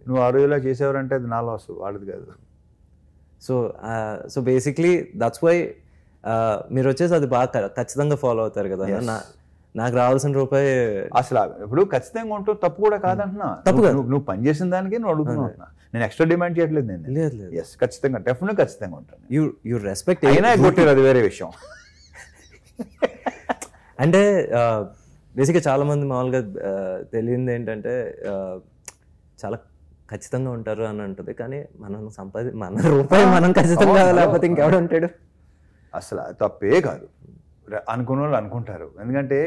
నువ్వు ఆ రోజులా చేసేవారంటే అది నా లాస్, వాడిది కాదు. సో బేసిక్లీ దట్స్ వై మీరు వచ్చేసి అది బాగా ఖచ్చితంగా ఫాలో అవుతారు కదా. నాకు రావాల్సిన రూపాయి అసలు ఇప్పుడు ఖచ్చితంగా ఉంటూ తప్పు కూడా కాదంటున్నా. నువ్వు పని చేసిన దానికి నువ్వు అడుగుతున్నా, నేను ఎక్స్ట్రా డిమాండ్ చేయట్లేదు. నేను లేదు ఎస్ ఖచ్చితంగా డెఫినెట్గా ఖచ్చితంగా ఉంటాను. యూ రెస్పెక్ట్ అయినా కొట్టారు, అది వేరే విషయం. అంటే బేసిక్గా చాలా మంది మామూలుగా తెలియంది ఏంటంటే చాలా ఖచ్చితంగా ఉంటారు అని అంటుంది. కానీ మన రూపాయి మనం ఖచ్చితంగా లేకపోతే ఇంకెవడు ఉంటాడు. అసలు తప్పే కాదు, అనుకున్న వాళ్ళు అనుకుంటారు. ఎందుకంటే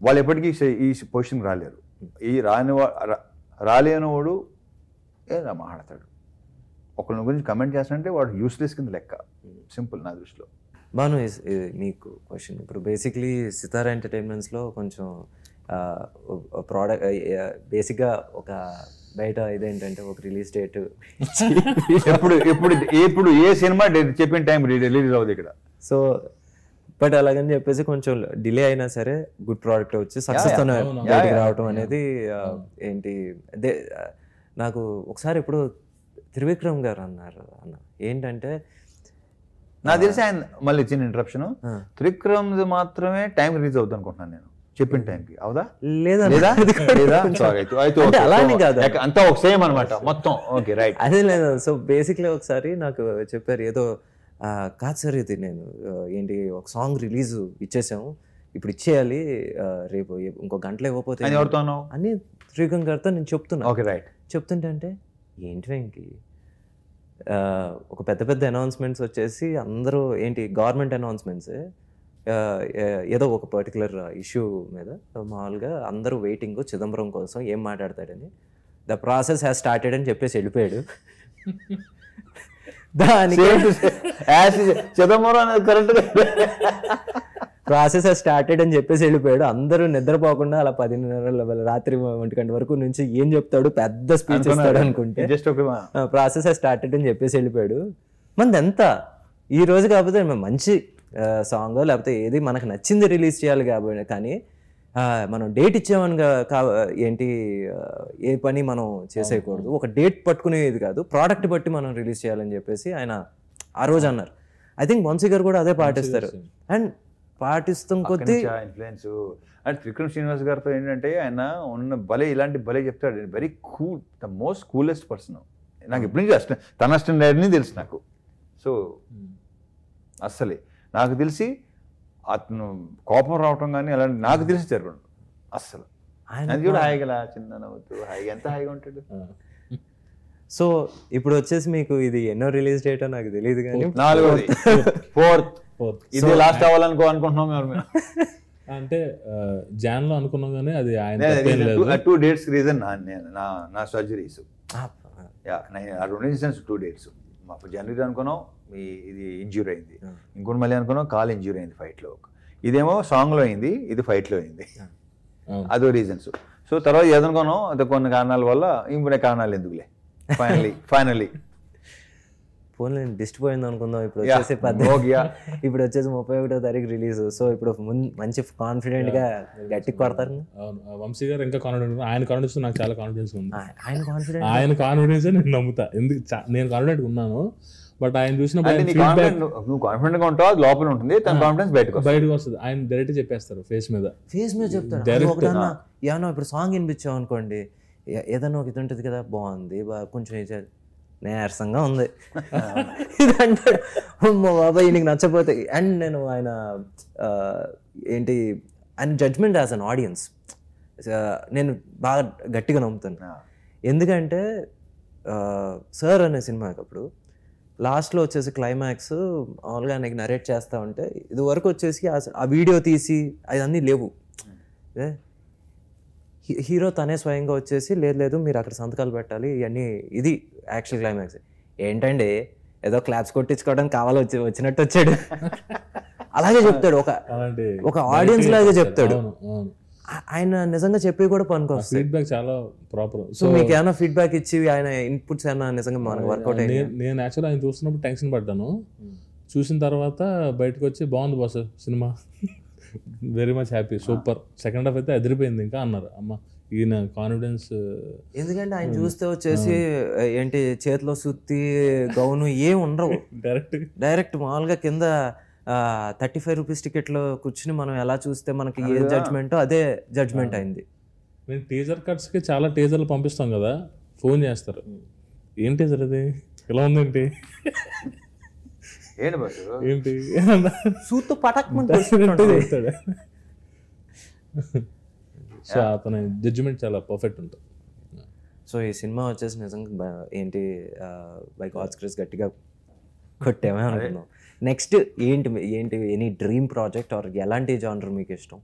వాళ్ళు ఎప్పటికీ ఈ పొజిషన్కి రాలేరు. ఈ రాలేనివాడు ఏలా మాట్లాడతాడు, ఒకళ్ళ గురించి కమెంట్ చేస్తానంటే వాడు యూస్లెస్ కింద లెక్క. సింపుల్ నా దృష్టిలో. బాను, మీకు క్వశ్చన్. ఇప్పుడు బేసిక్లీ సితారా ఎంటర్టైన్మెంట్స్లో కొంచెం ప్రోడక్ట్ బేసిక్గా ఒక బయట ఇదేంటంటే ఒక రిలీజ్ డేట్ ఇప్పుడు ఏ సినిమా చెప్పిన టైం రిలీజ్ అవుతుంది ఇక్కడ. సో బట్ అలాగని చెప్పేసి కొంచెం డిలే అయినా సరే గుడ్ ప్రోడక్ట్ వచ్చి సక్సెస్తోనే బయటికి రావటం అనేది ఏంటి. నాకు ఒకసారి ఇప్పుడు త్రివిక్రమ్ గారు అన్నారు ఏంటంటే, నాకు తెలిసి ఆయన మళ్ళీ చిన్న ఇంటరప్షన్, త్రివిక్రమ్ మాత్రమే టైం రిలీజ్ అవుతుంది అనుకుంటున్నాను నేను చెప్పిన టైంకి. అవుదా లేదా అలానే కాదు, అంతా ఒక సేమ్ అనమాట మొత్తం. ఓకే రైట్, అదే లేదు. సో బేసిక్లీ ఒకసారి నాకు చెప్పారు ఏదో కాదు సార్ ఇది నేను ఏంటి ఒక సాంగ్ రిలీజ్ ఇచ్చేసాము, ఇప్పుడు ఇచ్చేయాలి, రేపు ఇంకో గంటలో ఇవ్వకపోతే అని త్రివిక్రమ్ గారితో నేను చెప్తున్నా. Okay right. చెప్తుంటే అంటే ఏంటి వెంకి ఒక పెద్ద అనౌన్స్మెంట్స్ వచ్చేసి అందరూ ఏంటి గవర్నమెంట్ అనౌన్స్మెంట్స్ ఏదో ఒక పర్టికులర్ ఇష్యూ మీద మామూలుగా అందరూ వెయిటింగ్ చిదంబరం కోసం ఏం మాట్లాడతాడని. ద ప్రాసెస్ హ్యాస్ స్టార్టెడ్ అని చెప్పేసి వెళ్ళిపోయాడు. దానికి చిదంబరం ప్రాసెస్ స్టార్టెడ్ అని చెప్పేసి వెళ్ళిపోయాడు. అందరూ నిద్రపోకుండా అలా 10:30 రాత్రి 1 గంట వరకు నుంచి ఏం చెప్తాడు, పెద్ద స్పీచ్ ఇస్తాడు అనుకుంటే ప్రాసెస్ స్టార్టెడ్ అని చెప్పేసి వెళ్ళిపోయాడు. మనది ఎంత ఈ రోజు కాకపోతే మంచి సాంగ్ లేకపోతే ఏది మనకు నచ్చింది రిలీజ్ చేయాలి కాబట్టి, కానీ మనం డేట్ ఇచ్చామని ఏంటి ఏ పని మనం చేసేయకూడదు. ఒక డేట్ పట్టుకునేది కాదు, ప్రోడక్ట్ బట్టి మనం రిలీజ్ చేయాలని చెప్పేసి ఆయన ఆ రోజు అన్నారు. ఐ థింక్ వంశీ గారు కూడా అదే పాటిస్తారు. అండ్ పాటిస్తాం కొద్దీ ఇన్ఫ్లుయెన్స్. అండ్ విక్రమ్ శ్రీనివాస్ గారితో ఏంటంటే ఆయన ఉన్న ఇలాంటి భలే చెప్తాడు. Very cool, the most coolest person. నాకు ఎప్పటి నుంచి తన అసిస్టెంట్ డైరెక్టర్ని తెలుసు నాకు. సో అస్సలే నాకు తెలిసి అతను కోపం రావటం కానీ అలాంటి నాకు తెలిసి జరగదు అస్సలు. అది కూడా హాయిగా చిన్న నవ్వుతూ హాయిగా ఎంత హాయిగా ఉంటాడు. సో ఇప్పుడు వచ్చేసి మీకు ఇది ఎన్నో రిలీజ్ డేటో నాకు తెలియదు కానీ 4th 4th ఇది లాస్ట్ అనుకుంటున్నాం మేము. అంటే జాన్లో అనుకున్నాం కానీ అది ఆయన 2 dates రీజన్ నా సర్జరీస్. ఆ 2 ఇన్సిడెంట్స్ 2 dates. మాకు జనవరి అనుకున్నాం ఇది ఇంజ్యూర్ అయింది, ఇంకోటి మళ్ళీ అనుకున్నాం కాల్ ఇంజ్యూర్ అయింది ఫైట్లో. ఇదేమో సాంగ్లో అయింది, ఇది ఫైట్లో అయింది. అదో రీజన్స్. సో తర్వాత ఏదనుకున్నాం అది కొన్ని కారణాల వల్ల ఇంకొన్ని కారణాలు ఎందుకులే ఫైనలీ ఫోన్ డిస్టర్బ్ అయింది అనుకుందాం. ఇప్పుడు వచ్చేసి ఇప్పుడు వచ్చేసి 31వ తారీఖు రిలీజ్. సో ఇప్పుడు మంచి కాన్ఫిడెంట్ గా గట్టికి కొడతారు. వంశీ గారు ఇంకా కాన్ఫిడెంట్, ఆయన కాన్ఫిడెన్స్ నాకు చాలా కాన్ఫిడెన్స్ ఉంది. ఆయన కాన్ఫిడెన్స్ నేను నమ్ముతా. ఎందుకు నేను కాన్ఫిడెంట్ ఉన్నాను, బట్ ఆయన చూసినప్పుడు నువ్వు కాన్ఫిడెంట్ గా ఉంటావు, లోపల ఉంటుంది, తన కాన్ఫిడెన్స్ బయటకు వస్తుంది. ఆయన డైరెక్ట్ చెప్పేస్తారు, ఫేస్ మీద చెప్తారు. ఏమన్నా ఇప్పుడు సాంగ్ వినిపించావు అనుకోండి, ఏదన్నా ఒక ఇది ఉంటుంది కదా, బాగుంది కొంచెం నీరసంగా ఉంది ఇది అంటే బాబాయ్ నీకు నచ్చపోతే. అండ్ నేను ఆయన ఏంటి ఆయన జడ్జ్మెంట్ యాజ్ అన్ ఆడియన్స్ నేను బాగా గట్టిగా నమ్ముతాను. ఎందుకంటే సార్ అనే సినిమాకి అప్పుడు లాస్ట్లో వచ్చేసి క్లైమాక్స్ మామూలుగా ఆయనకి నరేట్ చేస్తూ ఉంటే ఇది వరకు వచ్చేసి ఆ వీడియో తీసి అవన్నీ లేవు. హీరో తనే స్వయంగా వచ్చేసి లేదు మీరు అక్కడ సంతకాలు పెట్టాలి ఇవన్నీ, ఇది యాక్చువల్ క్లైమాక్స్. ఏంటండి ఏదో క్లాప్స్ కొట్టించుకోవడానికి వచ్చినట్టు వచ్చాడు, అలాగే చెప్తాడు, ఒక ఆడియన్స్ లాగా చెప్తాడు. ఆయన నిజంగా చెప్పి కూడా పనికొస్తుంది. ఫీడ్బ్యాక్ చాలా ప్రాపర్. సో మీకు ఏమైనా ఫీడ్బ్యాక్ ఇచ్చి ఆయన ఇన్పుట్స్ ఏమైనా నిజంగా మనకు వర్కౌట్ అయ్యి? నేను యాక్చువల్ ఆయన చూస్తున్నప్పుడు టెన్షన్ పడ్డాను. చూసిన తర్వాత బయటకు వచ్చి బాగుంది boss cinema, very much happy, super, second half అయితే అదిరిపోయింది ఇంకా అన్నారు. అమ్మ ఈయన కాన్ఫిడెన్స్. ఎందుకంటే ఆయన చూస్తే వచ్చేసి ఏంటి చేతిలో సుత్తి గౌను ఏం ఉండవు, డైరెక్ట్ మామూలుగా కింద 35 రూపీస్ టికెట్లో కూర్చుని మనం ఎలా చూస్తే మనకి ఏ జడ్జ్మెంటో అదే జడ్జ్మెంట్ అయింది. మేము టీజర్ కట్స్కి చాలా టీజర్లు పంపిస్తాం కదా, ఫోన్ చేస్తారు, ఏం టీజర్ అది ఇలా ఉందేంటి ఏంటి సూతో పటాక్మంట. సో అతని జడ్జిమెంట్ చాలా పర్ఫెక్ట్ ఉంటుంది. సో ఈ సినిమా వచ్చేసి నిజంగా ఏంటి బై గాడ్స్ గ్రేస్ గట్టిగా కొట్టేమే అనుకున్నాం. నెక్స్ట్ ఏంటి ఎనీ డ్రీమ్ ప్రాజెక్ట్ ఆర్ ఎలాంటి జానర్ మీకు ఇష్టం?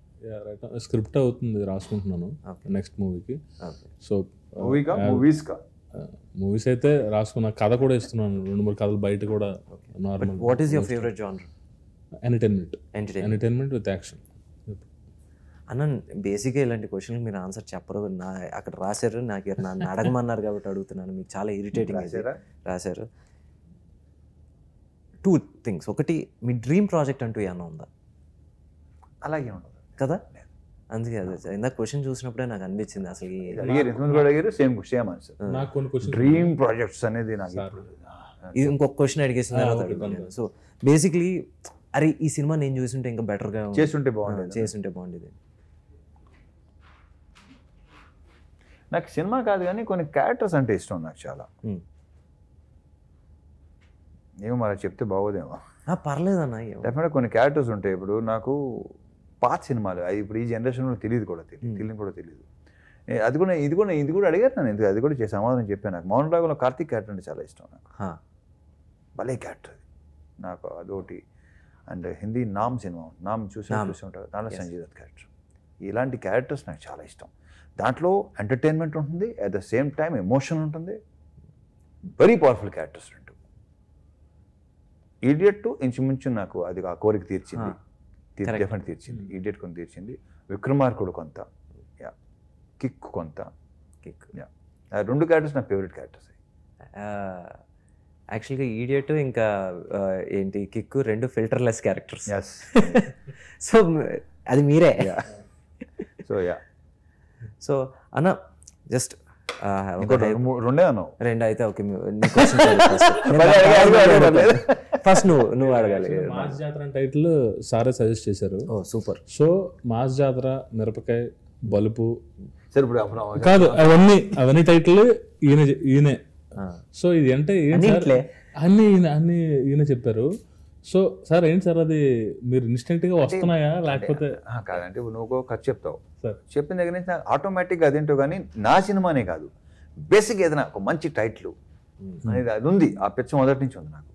స్క్రిప్ట్ అవుతుంది, రాసుకుంటున్నాను నెక్స్ట్ మూవీకి. సో మూవీస్ అయితే రాసుకున్నా, కథ కూడా ఇస్తున్నాను, 2-3 కథలు బయట కూడా. Normal. What is your favourite genre? Entertainment with action. అన్న బేసిక్గా ఇలాంటి క్వశ్చన్లు మీరు ఆన్సర్ చెప్పరు, అక్కడ రాశారు, నన్ను అడగమన్నారు కాబట్టి అడుగుతున్నాను. మీకు చాలా ఇరిటేటింగ్ రాశారు. 2 things. ఒకటి, మీ డ్రీమ్ ప్రాజెక్ట్ అంటూ ఏమన్నా ఉందా? అలాగే ఉండదు కదా, అందుకే అదే ఇందాక క్వశ్చన్ చూసినప్పుడే నాకు అనిపించింది అసలు డ్రీమ్ ప్రాజెక్ట్స్ అనేది. ఇది ఇంకొక క్వశ్చన్ అడిగేసిన తర్వాత అడుగుతాను. సో బేసిక్లీ అరే ఈ సినిమా నేను చూసుంటే ఇంకా బెటర్గా చేస్తుంటే బాగుండేది. నాకు సినిమా కాదు కానీ కొన్ని క్యారెక్టర్స్ అంటే ఇష్టం నాకు చాలా. ఏమో మరి చెప్తే బాగోదేమో. పర్లేదన్న, డెఫినెట్గా కొన్ని క్యారెక్టర్స్ ఉంటాయి. ఇప్పుడు నాకు పాత సినిమాలు అది ఇప్పుడు ఈ జనరేషన్లో తెలియదు. ఇది కూడా అడిగారు నన్ను, ఎందుకు అది కూడా చేసి సమాధానం చెప్పాను. నాకు మౌన రాగంలో కార్తీక్ క్యారెక్టర్ అంటే చాలా ఇష్టం నాకు. భలే క్యారెక్టర్ అది నాకు, అదొకటి. అండ్ హిందీ నామ్ సినిమా, నామ్ చూసి ఉంటారు, దాంట్లో సంజయ్ దత్ క్యారెక్టర్. ఇలాంటి క్యారెక్టర్స్ నాకు చాలా ఇష్టం. దాంట్లో ఎంటర్టైన్మెంట్ ఉంటుంది, at the same time emotion ఉంటుంది. వెరీ పవర్ఫుల్ క్యారెక్టర్స్ రెండు. ఈడియట్ ఇంచుమించు నాకు అది ఆ కోరిక తీర్చింది, డెఫినెట్ తీర్చింది. ఈడియట్ కొంత తీర్చింది, విక్రమార్కుడు కొంత, కిక్ కొంత. ఆ 2 క్యారెక్టర్స్ నా ఫేవరెట్ క్యారెక్టర్స్. యాక్చువల్గా ఈడియట్ ఇంకా ఏంటి కిక్ 2 ఫిల్టర్లెస్ క్యారెక్టర్స్. సో అది మీరే. సో అన్న జస్ట్ 2 అన్నావు. 2 అయితే ఓకే. ఫస్ట్ నువ్వు అడగాలి. మాస్ జాతర టైటిల్ సారే సజెస్ట్ చేశారు. ఓ సూపర్. సో మాస్ జాతర, మిరపకాయ, బలుపు సరే ఇప్పుడు కాదు, అవన్నీ టైటిల్ ఈయనే. సో ఇది అంటే ఏంటి సార్, అన్ని ఈయన చెప్పారు. సో సార్ ఏంటి సార్ అది మీరు ఇన్స్టెంట్ గా వస్తున్నాయా లేకపోతే? కాదంటే నువ్వు ఖర్చు చెప్తావు, సార్ చెప్పిన దగ్గర నుంచి ఆటోమేటిక్గా అదేంటో, కానీ నా సినిమానే కాదు, బేసిక్ ఏదైనా ఒక మంచి టైటిల్ అనేది అది ఉంది, ఆ పిచ్చ మొదటి నుంచి ఉంది నాకు.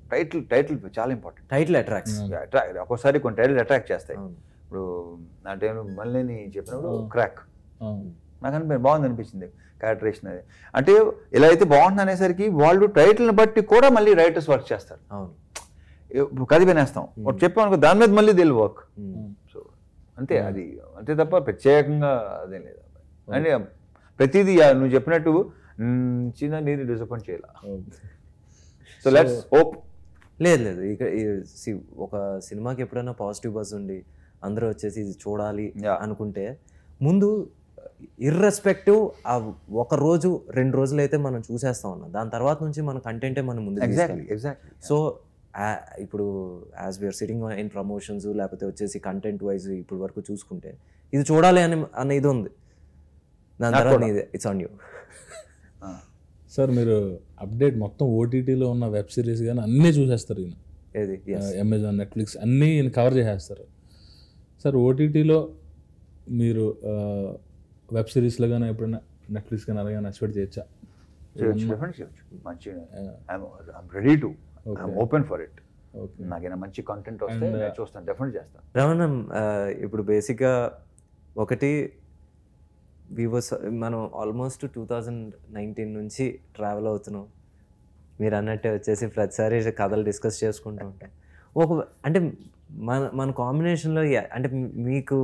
టైటిల్ చాలా ఇంపార్టెంట్. Title attracts. ఒక్కోసారి కొన్ని టైటిల్ అట్రాక్ట్ చేస్తాయి. ఇప్పుడు నా టైంలో మళ్ళీ చెప్పినప్పుడు క్రాక్ నాకు బాగుంది అనిపించింది క్యారెక్టరేషన్. అది అంటే ఇలా అయితే బాగుంటుంది అనేసరికి వాళ్ళు టైటిల్ని బట్టి కూడా మళ్ళీ రైటర్స్ వర్క్ చేస్తారు. కథ వినేస్తాం చెప్పామనుకో, దాని మీద మళ్ళీ దిల్ వర్క్. సో అంతే, అది అంతే తప్ప ప్రత్యేకంగా అదేం లేదు. అంటే ప్రతిదీ నువ్వు చెప్పినట్టు చిన్న నీరు డిసప్పాయింట్ చేయాల. So let's hope. లేదు ఇక్కడ ఒక సినిమాకి ఎప్పుడైనా పాజిటివ్ బజ్ ఉండి అందరూ వచ్చేసి ఇది చూడాలి అనుకుంటే ముందు ఇర్రెస్పెక్టివ్ ఆ ఒక రోజు 2 రోజులు అయితే మనం చూసేస్తాం అన్న, దాని తర్వాత నుంచి మన కంటెంటే మనం ముందు. సో ఇప్పుడు as we're sitting in promotions లేకపోతే వచ్చేసి కంటెంట్ వైజ్ ఇప్పుడు వరకు చూసుకుంటే ఇది చూడాలి అనే ఇది ఉంది. దాని తర్వాత ఇట్స్ ఆన్ యూ. సార్ మీరు అప్డేట్ మొత్తం ఓటీటీలో ఉన్న వెబ్ సిరీస్ కానీ అన్నీ చూసేస్తారు ఈయన. ఏది అమెజాన్, నెట్ఫ్లిక్స్ అన్నీ ఈయన కవర్ చేసేస్తారు. సార్ ఓటీటీలో మీరు వెబ్ సిరీస్లో కానీ ఎప్పుడైనా నెట్ఫ్లిక్స్ కానీ అలాగే ఎక్స్పెక్ట్ చేయొచ్చా? Ready to open for it. నాకైనా మంచి కంటెంట్ వస్తే చూస్తాను, డెఫినెట్ చేస్తాను. రమణ, ఇప్పుడు బేసిక్గా ఒకటి మనం ఆల్మోస్ట్ 2019 నుంచి ట్రావెల్ అవుతున్నాం. మీరు అన్నట్టే వచ్చేసి ప్రతిసారి కథలు డిస్కస్ చేసుకుంటూ ఉంటాం. అంటే మన కాంబినేషన్లో అంటే మీకు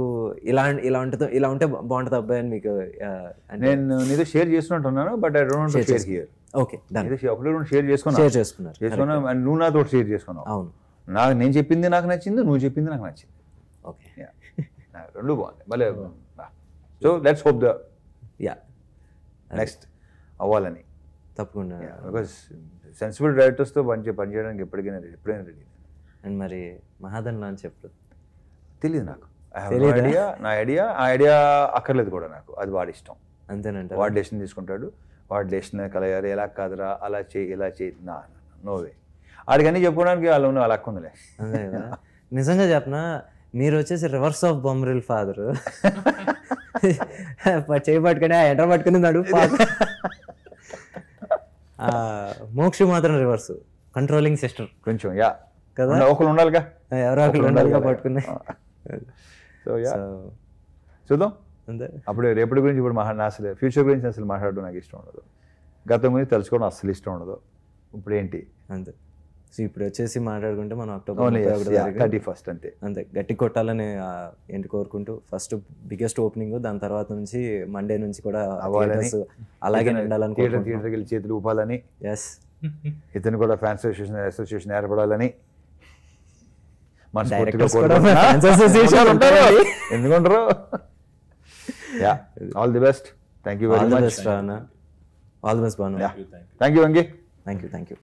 ఇలా ఉంటే బాగుంటుంది అబ్బాయి అని మీకు నేను నీతో షేర్ చేసుకుంటున్నాను, but I don't want to share here. Okay, ఒకటి షేర్ చేసుకున్నాను, నువ్వు నాతో షేర్ చేసుకున్నావు. అవును, నేను చెప్పింది నాకు నచ్చింది, నువ్వు చెప్పింది నాకు నచ్చింది. ఓకే, రెండు బాగుంది. భలే. So let's hope the next అవ్వాలని. తప్పకుండా, బికాస్ సెన్సిబుల్ డైరెక్టర్స్తో పనిచేయడానికి ఎప్పుడైనా రెడీ. అండ్ మరి మహాదన్ లాంచ్ ఎప్పుడు తెలియదు నాకు. నా ఐడియా అక్కర్లేదు కూడా నాకు, అది వాడి ఇష్టం. అంతేనంట, వాడు డెసిషన్ తీసుకుంటాడు. వాడు డెసిషన్ కలగారు, ఎలా కాదురా అలా చేయి ఇలా చేయి, నోవే. ఆడికన్నీ చెప్పుకోవడానికి వాళ్ళు అలా ఉందిలే. అంతే కదా. నిజంగా చెప్పనా, మీరు వచ్చేసి రివర్స్ ఆఫ్ బొమ్మరిల్ ఫాదర్. చేయి పట్టుకుని ఎంటర్ పట్టుకుని నడుపు. మోక్షి మాత్రం రివర్స్, కంట్రోలింగ్ సిస్టర్ కొంచెం కదా, ఒకరు ఉండాలిగా, ఎవరో ఒకరు ఉండాలిగా పట్టుకుని. సో చూద్దాం అంతే. అప్పుడు రేపటి గురించి ఇప్పుడు అసలు ఫ్యూచర్ గురించి అసలు మాట్లాడడం నాకు ఇష్టం ఉండదు, గతం గురించి తెలుసుకోవడం అసలు ఇష్టం ఉండదు. ఇప్పుడు ఏంటి అంతే. సో ఇప్పుడు వచ్చేసి మాట్లాడుకుంటే మనం October 31 అంతే అంతే గట్టి కొట్టాలని ఏంటి కోరుకుంటూ ఫస్ట్ బిగ్గెస్ట్ ఓపెనింగ్, దాని తర్వాత నుంచి మండే నుంచి కూడా అలాగే ఉండాలని, థియేటర్కి వెళ్ళి చేతులు ఊపాలని, ఎస్ ఇతను కూడా ఫ్యాన్స్ అసోసియేషన్ ఏర్పడాలని, ఎందుకుంటారు. All the best. Thank you very much. All the best Bhanu. Thank you Venky. Thank you.